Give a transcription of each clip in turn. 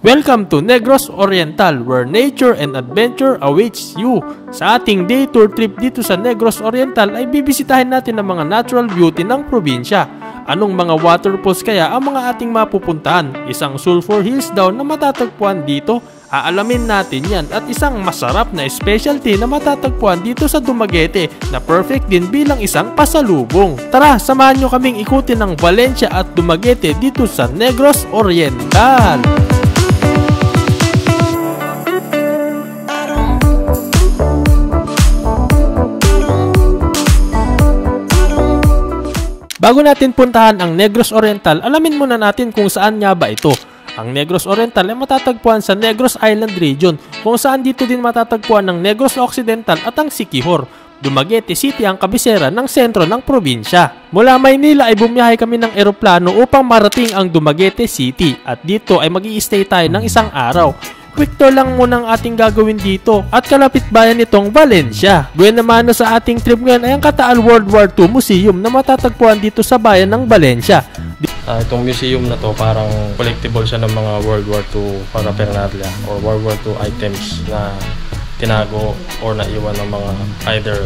Welcome to Negros Oriental, where nature and adventure awaits you. Sa ating day tour trip dito sa Negros Oriental ay bibisitahin natin ang mga natural beauty ng probinsya. Anong mga waterfalls kaya ang mga ating mapupuntahan? Isang sulfur hills daw na matatagpuan dito. Aalamin natin yan at isang masarap na specialty na matatagpuan dito sa Dumaguete na perfect din bilang isang pasalubong. Tara, samahan nyo kaming ikutin ng Valencia at Dumaguete dito sa Negros Oriental. Bago natin puntahan ang Negros Oriental, alamin muna natin kung saan nga ba ito. Ang Negros Oriental ay matatagpuan sa Negros Island Region, kung saan dito din matatagpuan ng Negros Occidental at ang Siquijor. Dumaguete City ang kabisera ng sentro ng probinsya. Mula Maynila ay bumiyahe kami ng eroplano upang marating ang Dumaguete City at dito ay mag-i-stay tayo ng isang araw. Quick tour lang muna ang ating gagawin dito at kalapit bayan nitong Valencia. Buwan naman sa ating trip ngayon ay ang Kataal World War II Museum na matatagpuan dito sa bayan ng Valencia. Itong museum na to parang collectible siya ng mga World War II paraphernalia or World War II items na tinago or naiwan ng mga either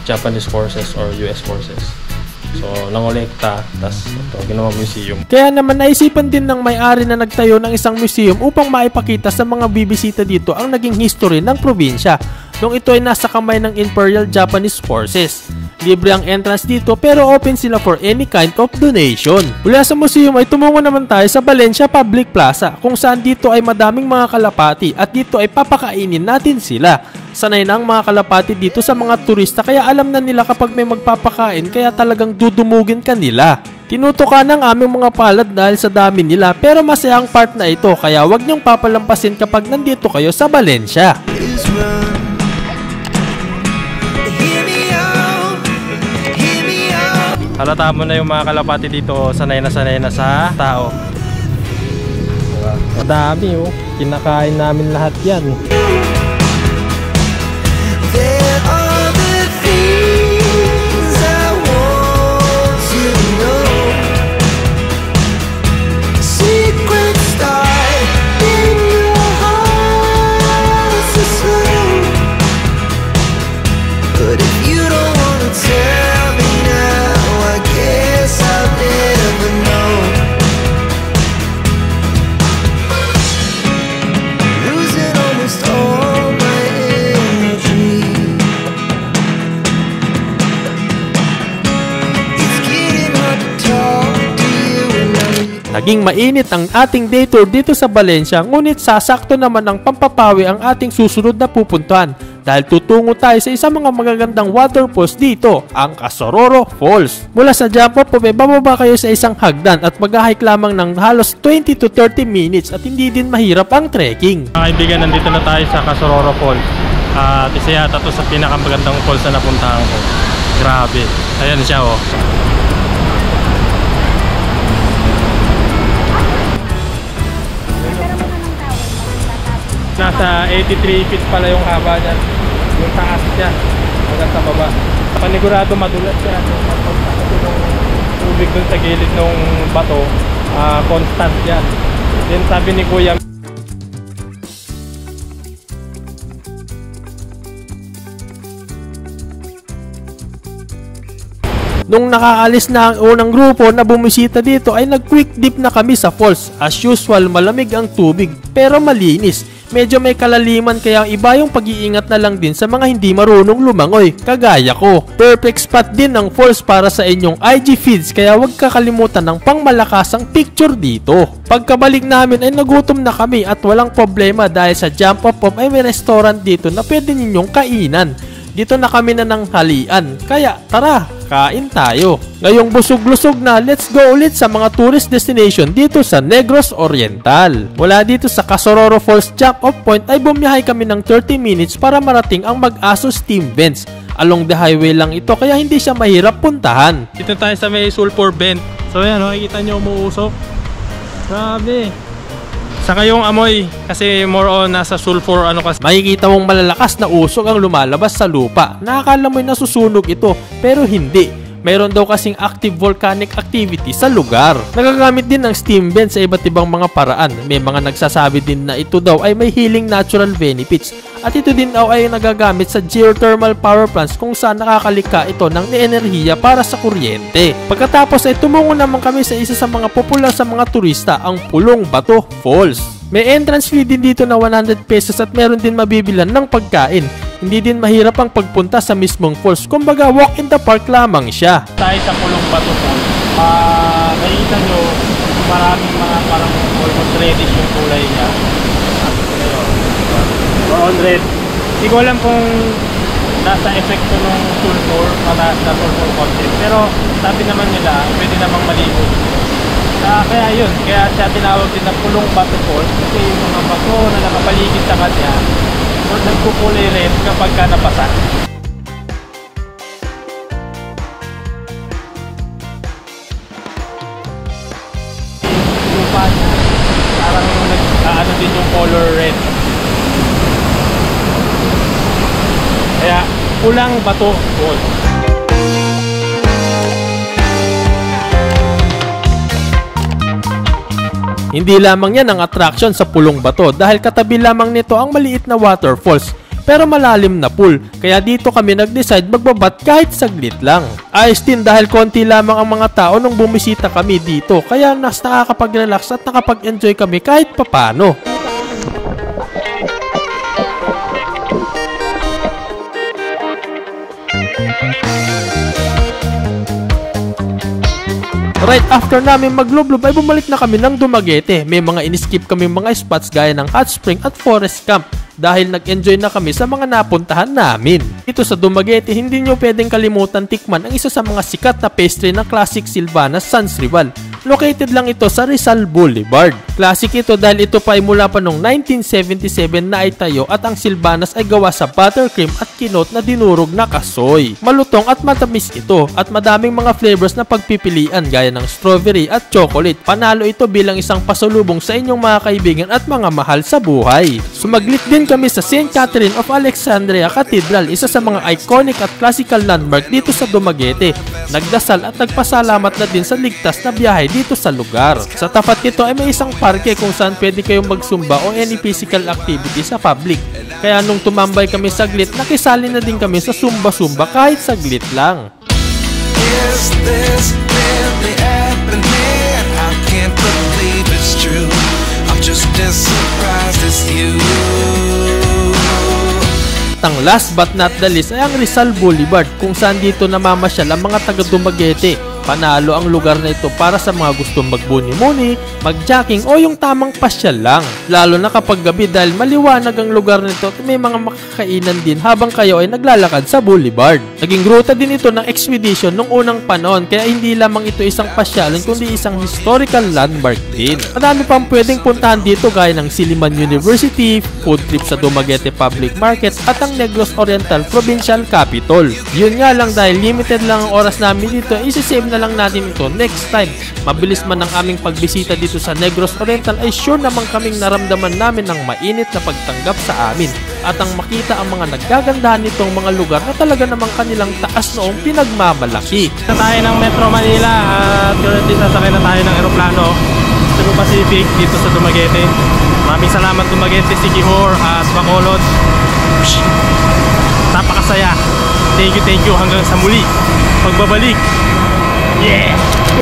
Japanese forces or US forces. So, nangolekta, tas ito, ginawang museum. Kaya naman naisipan din ng may-ari na nagtayo ng isang museum upang maipakita sa mga bibisita dito ang naging history ng probinsya nung ito ay nasa kamay ng Imperial Japanese Forces. Libre ang entrance dito pero open sila for any kind of donation. Mula sa museum ay tumungo naman tayo sa Valencia Public Plaza kung saan dito ay madaming mga kalapati at dito ay papakainin natin sila. Sanay na ang mga kalapati dito sa mga turista kaya alam na nila kapag may magpapakain kaya talagang dudumugin ka nila. Tinutukan ng aming mga palad dahil sa dami nila pero masaya ang part na ito kaya wag niyong papalampasin kapag nandito kayo sa Valencia. Halata mo na yung mga kalapati dito, sanay na sa tao. Diba? Madami oh, kinakain namin lahat yan. Naging mainit ang ating day tour dito sa Valencia, ngunit sasakto naman ng pampapawi ang ating susunod na pupuntahan dahil tutungo tayo sa isang mga magagandang waterfalls dito, ang Casororo Falls. Mula sa jump off, bababa kayo sa isang hagdan at mag-hike lamang ng halos 20 to 30 minutes at hindi din mahirap ang trekking. Mga kaibigan, nandito na tayo sa Casororo Falls. Isa yata to sa pinakamagandang falls na napuntahan ko. Grabe, ayan siya oh. Nasa 83 feet pala yung haba niya. Yung taas niya hanggang sa baba. Panigurado madulas siya. Yung tubig dun sa gilid ng bato, constant yan. Then sabi ni Kuya, nung nakaalis na ang unang grupo na bumisita dito ay nag-quick dip na kami sa falls. As usual, malamig ang tubig pero malinis. Medyo may kalaliman kaya ang iba yung pag-iingat na lang din sa mga hindi marunong lumangoy, kagaya ko. Perfect spot din ng falls para sa inyong IG feeds kaya huwag kakalimutan ng pangmalakasang picture dito. Pagkabalik namin ay nagutom na kami at walang problema dahil sa jump off ay may restaurant dito na pwede ninyong kainan. Dito na kami na ng halian, kaya tara, kain tayo. Ngayong busog-lusog na, let's go ulit sa mga tourist destination dito sa Negros Oriental. Mula dito sa Casororo Falls jump off point ay bumiyahe kami ng 30 minutes para marating ang Mag-Aso Steam Vents. Along the highway lang ito kaya hindi siya mahirap puntahan. Dito tayo sa may sulfur vent. So yan, nakikita nyo umuusok. Grabe. Saka yung amoy, kasi more on nasa sulfur kasi. Makikita mong malalakas na usok ang lumalabas sa lupa. Nakakala mo'y nasusunog ito, pero hindi. Mayroon daw kasing active volcanic activity sa lugar. Nagagamit din ng steam vent sa iba't ibang mga paraan. May mga nagsasabi din na ito daw ay may healing natural benefits. At ito din daw ay nagagamit sa geothermal power plants kung saan nakakalika ito ng enerhiya para sa kuryente. Pagkatapos ay tumungo naman kami sa isa sa mga popular sa mga turista, ang Pulong Bato Falls. May entrance fee din dito na 100 pesos at meron din mabibilan ng pagkain. Hindi din mahirap ang pagpunta sa mismong falls, kumbaga walk in the park lamang siya. Tayo sa Pulong Bato Falls, nakikita nyo maraming mga parang almost reddish yung kulay niya. On red. Hindi ko alam kung nasa epekto ng sulfur o nasa sulfur content, pero sabi naman nila pwede namang maligo. Kaya yun, kaya siya tinawag din na Pulong Bato Falls kasi yung mga bato na nakapaligid sa kanya nagkukulay red kapag ka napasa. Lupa niya parang nag-ano din yung color red. Kaya Pulang Bato Falls. Hindi lamang yan ang attraction sa Pulong Bato dahil katabi lamang nito ang maliit na waterfalls pero malalim na pool, kaya dito kami nag-decide magbabat kahit saglit lang. Ayos din dahil konti lamang ang mga tao nung bumisita kami dito, kaya nakakapag-relax at nakapag-enjoy kami kahit papano. Right after namin maglublob ay bumalik na kami ng Dumaguete. May mga in-skip kami mga spots gaya ng hot spring at forest camp dahil nag-enjoy na kami sa mga napuntahan namin. Dito sa Dumaguete, hindi nyo pwedeng kalimutan tikman ang isa sa mga sikat na pastry ng classic Silvanas Sans Rival. Located lang ito sa Rizal Boulevard. Classic ito dahil ito pa ay mula pa noong 1977 na ay tayo at ang Silvanas ay gawa sa buttercream at kinot na dinurog na kasoy. Malutong at matamis ito at madaming mga flavors na pagpipilian gaya ng strawberry at chocolate. Panalo ito bilang isang pasalubong sa inyong mga kaibigan at mga mahal sa buhay. Sumaglit din kami sa St. Catherine of Alexandria Cathedral, isa sa mga iconic at classical landmark dito sa Dumaguete. Nagdasal at nagpasalamat na din sa ligtas na biyahe dito sa lugar. Sa tapat nito ay may isang parke kung saan pwede kayong magsumba o any physical activity sa public. Kaya nung tumambay kami saglit, nakisali na din kami sa sumba-sumba kahit saglit lang. Is this really happening? I can't believe it's true. I'm just as surprised as you. Ang last but not the least ay ang Rizal Boulevard kung saan dito namamasyal ang mga taga Dumaguete. Panalo ang lugar na ito para sa mga gustong magbuni-muni, mag-jacking o yung tamang pasyal lang. Lalo na kapag gabi dahil maliwanag ang lugar nito at may mga makakainan din habang kayo ay naglalakad sa boulevard. Naging ruta din ito ng expedition nung unang panahon kaya hindi lamang ito isang pasyalan kundi isang historical landmark din. Madami pang pwedeng puntahan dito gaya ng Silliman University, food trip sa Dumaguete Public Market at ang Negros Oriental Provincial Capital. Yun nga lang dahil limited lang ang oras namin dito, isi-save na lang natin ito next time. Mabilis man ang aming pagbisita dito sa Negros Oriental ay sure naman kaming naramdaman namin ng mainit na pagtanggap sa amin at ang makita ang mga nagagandahan nitong mga lugar na talaga namang kanilang taas noong pinagmamalaki. Sa tayo ng Metro Manila at currently sasakay na tayo ng aeroplano Cebu Pacific dito sa Dumaguete. Maraming salamat Dumaguete, Siquijor at Bacolod. Napakasaya. Thank you hanggang sa muli. Pagbabalik. Yeah!